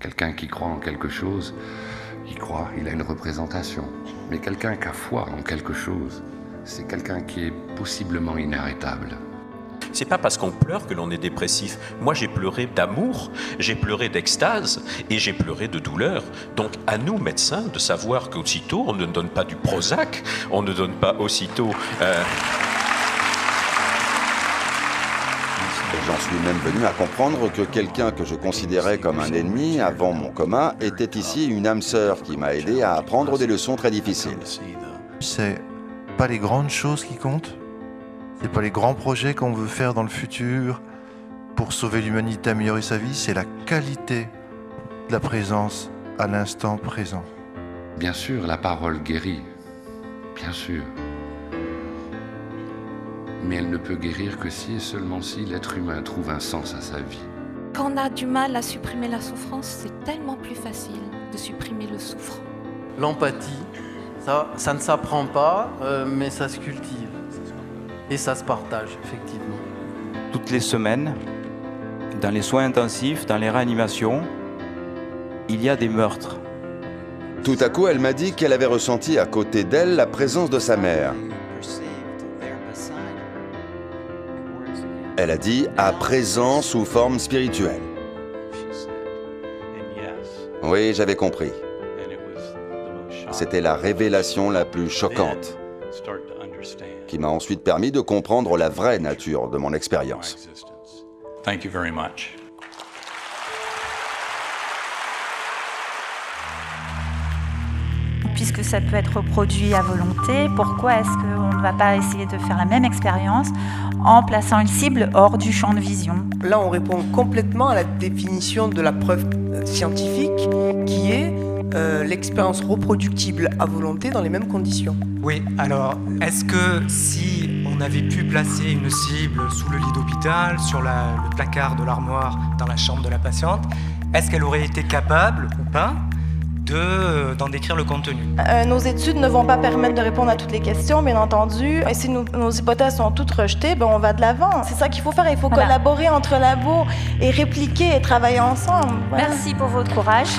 Quelqu'un qui croit en quelque chose, il a une représentation. Mais quelqu'un qui a foi en quelque chose, c'est quelqu'un qui est possiblement inarrêtable. C'est pas parce qu'on pleure que l'on est dépressif. Moi, j'ai pleuré d'amour, j'ai pleuré d'extase et j'ai pleuré de douleur. Donc, à nous, médecins, de savoir qu'aussitôt, on ne donne pas du Prozac, on ne donne pas aussitôt... J'en suis même venu à comprendre que quelqu'un que je considérais comme un ennemi avant mon coma était ici une âme sœur qui m'a aidé à apprendre des leçons très difficiles. C'est pas les grandes choses qui comptent, c'est pas les grands projets qu'on veut faire dans le futur pour sauver l'humanité, améliorer sa vie, c'est la qualité de la présence à l'instant présent. Bien sûr, la parole guérit, bien sûr. Mais elle ne peut guérir que si et seulement si l'être humain trouve un sens à sa vie. Quand on a du mal à supprimer la souffrance, c'est tellement plus facile de supprimer le souffrant. L'empathie, ça ne s'apprend pas, mais ça se cultive. Et ça se partage, effectivement. Toutes les semaines, dans les soins intensifs, dans les réanimations, il y a des meurtres. Tout à coup, elle m'a dit qu'elle avait ressenti à côté d'elle la présence de sa mère. Elle a dit « à présent sous forme spirituelle ». Oui, j'avais compris. C'était la révélation la plus choquante, qui m'a ensuite permis de comprendre la vraie nature de mon expérience. Thank you very much. Puisque ça peut être reproduit à volonté, pourquoi est-ce qu'on ne va pas essayer de faire la même expérience en plaçant une cible hors du champ de vision? Là, on répond complètement à la définition de la preuve scientifique qui est l'expérience reproductible à volonté dans les mêmes conditions. Oui, alors, est-ce que si on avait pu placer une cible sous le lit d'hôpital, sur le placard de l'armoire dans la chambre de la patiente, est-ce qu'elle aurait été capable ou pas d'en décrire le contenu? Nos études ne vont pas permettre de répondre à toutes les questions, bien entendu. Et si nos hypothèses sont toutes rejetées, ben on va de l'avant. C'est ça qu'il faut faire. Il faut collaborer entre labos et répliquer et travailler ensemble. Voilà. Merci pour votre courage.